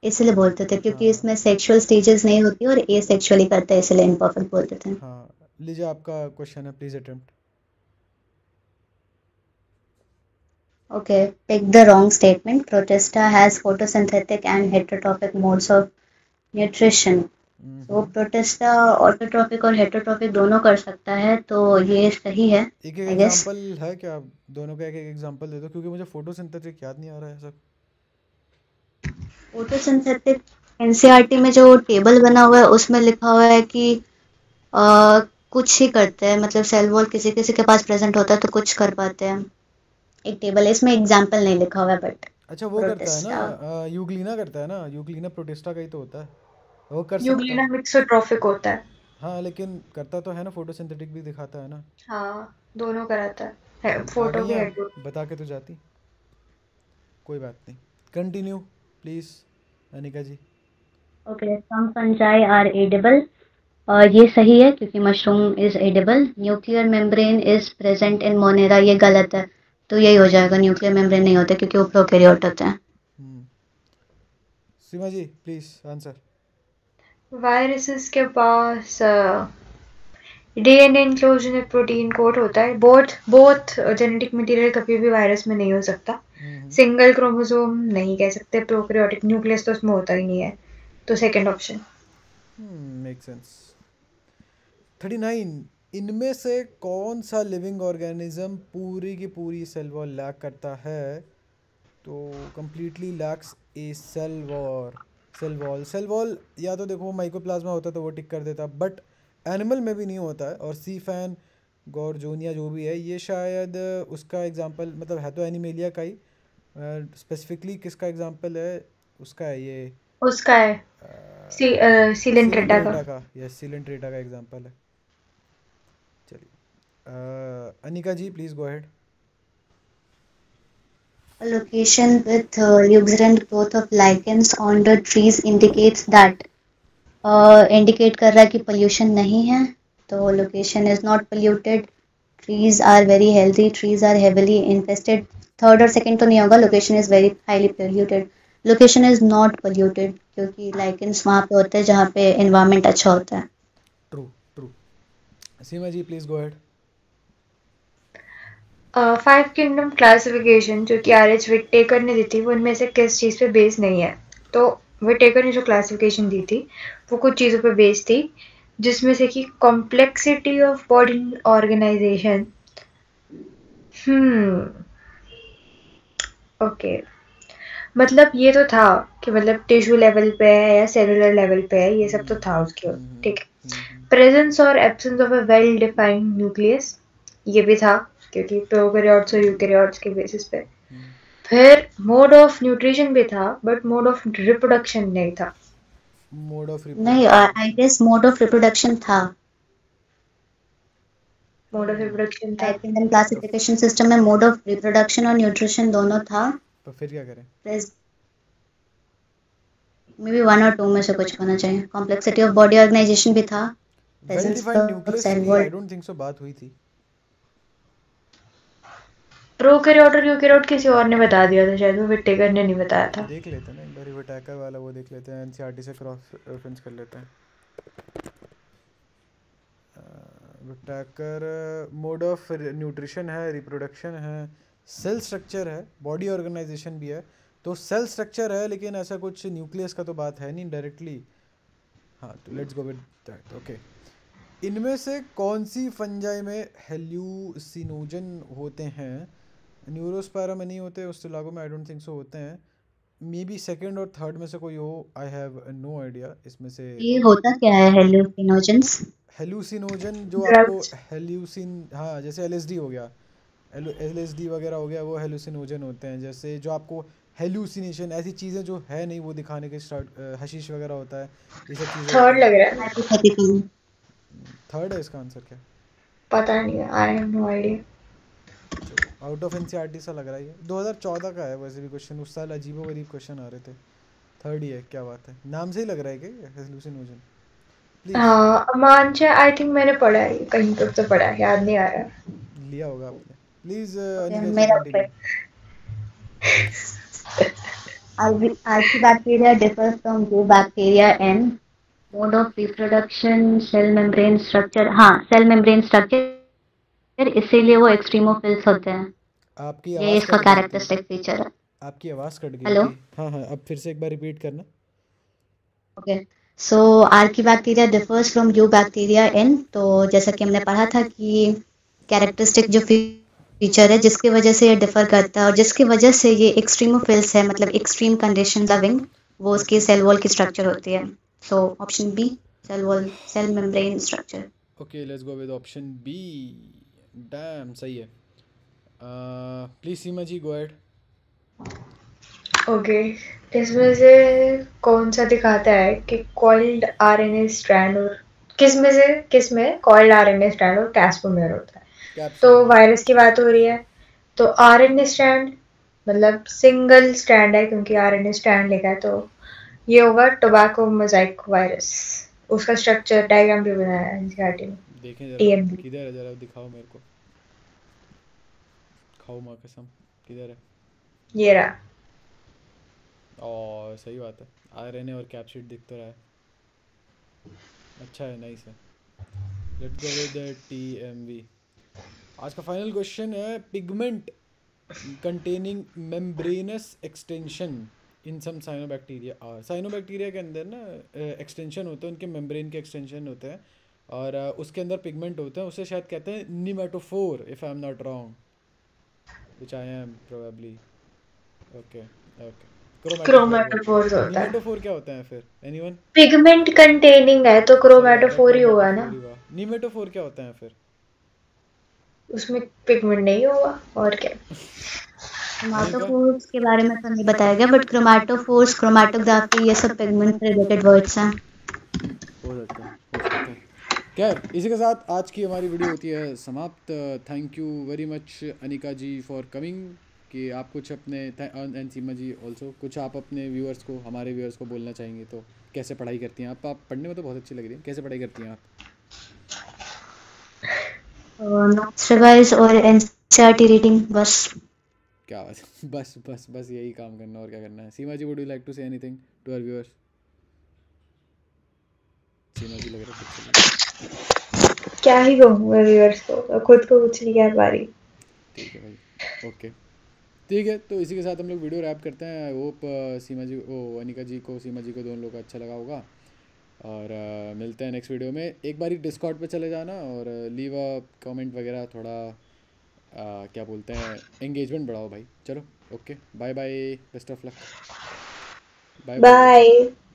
इसलिए बोलते थे क्योंकि हाँ इसमें सेक्सुअल स्टेजेस नहीं होती और ए सेक्सुअली करते हैं, इसलिए इम्परफेक्ट बोलते थे। हाँ, लीजिए आपका क्वेश्चन है, please attempt. Okay, pick the wrong statement. Protista has photosynthetic and heterotrophic modes of nutrition. तो प्रोटिस्टा ऑटोट्रॉफिक और हेटरोट्रॉफिक दोनों कर सकता है, तो ये सही है एक एक आई गेस। एग्जांपल है क्या? आप दोनों का एक एक एग्जांपल दे दो, क्योंकि मुझे फोटोसिंथेटिक याद नहीं आ रहा है सब। फोटोसिंथेटिक एनसीईआरटी में जो टेबल बना हुआ है उसमें लिखा हुआ है कि कुछ ही करते हैं, मतलब सेल वॉल किसी किसी के पास प्रेजेंट होता है तो कुछ कर पाते हैं। एक टेबल है, इसमें एग्जाम्पल नहीं लिखा हुआ है बट अच्छा वो करता है प्रोटिस्टा। ना, यूग्लिना करता है ना, यूग्लिना प्रोटिस्टा का ही तो होता है, वो कर सकता यूग्लिना है। मिक्सोट्रॉफिक होता है। हाँ लेकिन करता तो है ना, फोटोसिंथेटिक भी दिखाता है ना। हाँ दोनों कराता है, आ फोटो गई भी आप हेड। बता के तो जाती। कोई बात नहीं, continue please. Anika ji. Okay, some fungi are edible. ये सही है क्योंकि mushroom is edible. Nuclear membrane is present in monera, ये गलत है। तो यही हो जाएगा, न्यूक्लियर मेम्ब्रेन नहीं होते क्योंकि वो प्रोकैरियोट होते हैं। हम्म, सीमा जी प्लीज आंसर। वायरसेस के पास डीएनए इंक्लूजन एक प्रोटीन कोड होता है। बोथ बोथ जेनेटिक मटेरियल कभी भी वायरस में नहीं हो सकता। सिंगल क्रोमोसोम नहीं कह सकते, प्रोकैरियोटिक न्यूक्लियस तो उसमें होता ही नहीं है। तो सेकंड ऑप्शन। Make sense. 39, इनमें से कौन सा लिविंग ऑर्गेनिज्म पूरी की पूरी सेल वॉल लैक करता है? तो कंप्लीटली लैक्स ए सेल वॉल या तो देखो माइकोप्लाज्मा होता तो वो टिक कर देता, बट एनिमल में भी नहीं होता है। और सी फैन गॉर्जोनिया जो भी है ये शायद उसका एग्जांपल, मतलब है तो एनिमेलिया का ही, स्पेसिफिकली किसका एग्जांपल है उसका है ये, उसका है सिलेंट्रेटा का। सिलेंट्रेटा का, यस सिलेंट्रेटा का एग्जांपल है। चलिए Anika ji please go ahead. A location with luxuriant growth of lichens on the trees indicates that, indicate कर रहा है कि पोल्यूशन नहीं है। तो location is not polluted, trees are very healthy, trees are heavily infested. Third और सेकंड तो नहीं होगा, location is very highly polluted. Location is not polluted क्योंकि लाइकेंस वहाँ पे होते हैं जहाँ पे एनवायरनमेंट अच्छा होता है। True true. Seema ji please go ahead. Five kingdom classification जो कि आर एच विटेकर ने दी थी, वो इनमें से किस चीज़ पे बेस नहीं है? तो विटेकर ने जो क्लासिफिकेशन दी थी वो कुछ चीज़ों पे बेस थी, जिसमें से कि complexity of body organisation. Okay, मतलब ये तो था कि मतलब टिश्यू लेवल पे है या सेलुलर लेवल पे है, ये सब तो था उसके। ठीक है। प्रेजेंस और absence of a well defined nucleus, ये भी था क्योंकि प्रोकैरियोट्स और यूकैरियोट्स के बेसिस पे। फिर मोड ऑफ न्यूट्रिशन भी था, बट मोड ऑफ रिप्रोडक्शन नहीं था। मोड ऑफ नहीं, reproduction I guess mode of reproduction था। मोड ऑफ रिप्रोडक्शन था। लाइक इंडियन क्लासिफिकेशन सिस्टम में मोड ऑफ रिप्रोडक्शन और न्यूट्रिशन दोनों था। तो फिर क्या करें? मे बी वन और टू में से कुछ होना चाहिए। कॉम्प्लेक्सिटी ऑफ बॉडी ऑर्गेनाइजेशन भी था। वेल डिफाइंड न्यूक्लियस की आई डोंट थिंक सो बात हुई थी। प्रोकैरियोट और यूकैरियोट किसी और ने बता दिया था शायद, वो विटेकर ने नहीं बताया था। देख लेते हैं ना एक बार, विटेकर वाला वो देख लेते हैं, एनसीईआरटी से क्रॉस रेफरेंस कर लेते हैं। विटेकर मोड ऑफ न्यूट्रिशन है, रिप्रोडक्शन है, सेल स्ट्रक्चर है, बॉडी ऑर्गेनाइजेशन भी है। तो सेल स्ट्रक्चर है लेकिन ऐसा कुछ न्यूक्लियस का तो बात है नहीं डायरेक्टली। हाँ तो let's go with that. Okay, इनमें से कौन सी फंजाई में हेल्यूसिनोजन होते हैं? न्यूरोस्पायरा में नहीं होते, उस इलाकों में आई डोंट थिंक सो होते हैं। मे बी सेकंड और थर्ड में से कोई हो, आई हैव नो आइडिया इसमें से। ये होता क्या है हेल्यूसिनोजेंस? हेल्यूसिनोजन जो आपको ड्रग्स। हेल्यूसिन, हाँ जैसे एलएसडी हो गया, एलएसडी वगैरह हो गया, वो हेल्यूसिनोजन होते हैं। जैसे जो आपको हेल्यूसिनेशन, ऐसी चीज़ें जो है नहीं वो दिखाने के स्टार्ट, हशीश वगैरह होता है, ये सब चीज़ें होती थर्ड हैं। लग रहा है। हाइपोथेटिकल। थर्ड है इसका आंसर क्या? पता नहीं, आई हैव नो आइडिया। चलो आउट ऑफ एनसीईआरटी सा लग रहा है ये। 2014 का है वैसे भी क्वेश्चन, उस साल अजीबो गरीब क्वेश्चन आ रहे थे। थर्ड ही है, क्या बात है, नाम से ही लग रहा है कि हेल्यूसिनोजन। प्लीज हाँ, अमांचा आई थिंक मैंने पढ़ा है, कहीं पर तो पढ़ा है, याद नहीं आ रहा। लिया होगा आपने। प्लीज ओके, अनिका जी मेरा continue. Archibacteria differs from Eubacteria in mode of reproduction, cell membrane structure। हाँ, सेल मेम्ब्रेन स्ट्रक्चर, इसीलिए वो एक्सट्रीमोफिल्स होते हैं। आपकी ये आवाज़ इसका कट गई थी, कैरेक्टरिस्टिक फीचर है। आपकी आवाज़ कट गई हेलो। थी। हाँ हाँ अब फिर से एक बार रिपीट करना। Okay, so archaebacteria differs from eubacteria in, तो जैसा कि हमने पढ़ा था कि कैरेक्टरिस्टिक जो फीचर है जिसकी वजह से ये डिफर करता है और जिसकी वजह से ये एक्सट्रीमोफिल्स है, मतलब एक्सट्रीम कंडीशन लविंग, वो उसकी सेल वॉल की स्ट्रक्चर होती है। So option B, cell wall, cell membrane structure. Okay let's go with option B. Damn सही है। Please Seema ji go ahead. Okay, इसमें से कौन सा दिखाता है कि कॉइल्ड आरएनए स्ट्रैंड और किस में कॉइल्ड आरएनए स्ट्रैंड और कैस्पोमेर होता है? तो वायरस की बात हो रही है, तो आरएनए स्ट्रैंड मतलब सिंगल स्ट्रैंड है क्योंकि आरएनए स्ट्रैंड लिखा है, तो ये होगा टोबैको मोज़ाइक वायरस। उसका स्ट्रक्चर डायग्राम भी बनाया है एनसीईआरटी में। देखें जरा टीएमबी किधर है, जरा दिखाओ मेरे को, खाओ माँ कसम, किधर है? ये रहा। और सही बात है, आरएनए और कैप्सिड दिख तो रहा है, अच्छा है, नाइस है। Let's go with TMV. आज का फाइनल क्वेश्चन है, pigment containing membranous extension in some cyanobacteria are. Cyanobacteria के अंदर ना एक्सटेंशन होते हैं, उनके मेम्ब्रेन के एक्सटेंशन होते हैं, और उसके अंदर पिगमेंट होते हैं, उसे शायद कहते हैं pneumatophore, if I am not wrong, which I am probably. Okay okay, chromatophore बोलते हैं। क्रोमेटोफोर्स होता है। निमेटोफोर क्या होता है फिर, एनीवन? पिगमेंट कंटेनिंग है तो सही है, क्रोमेटोफोर ही होगा ना। क्रोमेटोफोर ही हुआ। निमेटोफोर क्या होता है फिर? उसमें पिगमेंट नहीं होगा और क्या। अनिका? क्रोमाटोफोर्स के बारे में तो नहीं बताया गया, बट क्रोमाटोफोर्स, क्रोमाटोग्राफी, ये सब पिगमेंट से रिलेटेड वर्ड्स हैं। हो सकता है, हो सकता है। खैर, इसी के साथ आज की हमारी वीडियो होती है समाप्त। Thank you very much Anika ji for coming, कि आप कुछ अपने, एंड सीमा जी ऑल्सो, कुछ आप अपने व्यूअर्स को, हमारे व्यूअर्स को बोलना चाहेंगे तो? कैसे पढ़ाई करती हैं आप पढ़ने में तो बहुत अच्छी लग रही है, कैसे पढ़ाई करती हैं आप? नोट्स रिवाइज और एनसीईआरटी रीडिंग, बस। क्या बात है, बस बस बस यही काम करना, और क्या करना है। Seema ji, would you like to say anything to our viewers? Seema ji लग रहा है कुछ चलिए, क्या ही कहूँ मैं व्यूअर्स को, खुद को कुछ नहीं कह पा रही। ठीक है भाई, ओके, ठीक है। तो इसी के साथ हम लोग वीडियो रैप करते हैं। आई होप सीमा जी, ओ अनिका जी को, सीमा जी को, दोनों लोग को अच्छा लगा होगा, और मिलते हैं नेक्स्ट वीडियो में। एक बारी डिस्कॉर्ड पे चले जाना और लीव अ कमेंट वगैरह, थोड़ा क्या बोलते हैं, एंगेजमेंट बढ़ाओ भाई। चलो, okay, bye bye, best of luck, bye bye. Bye.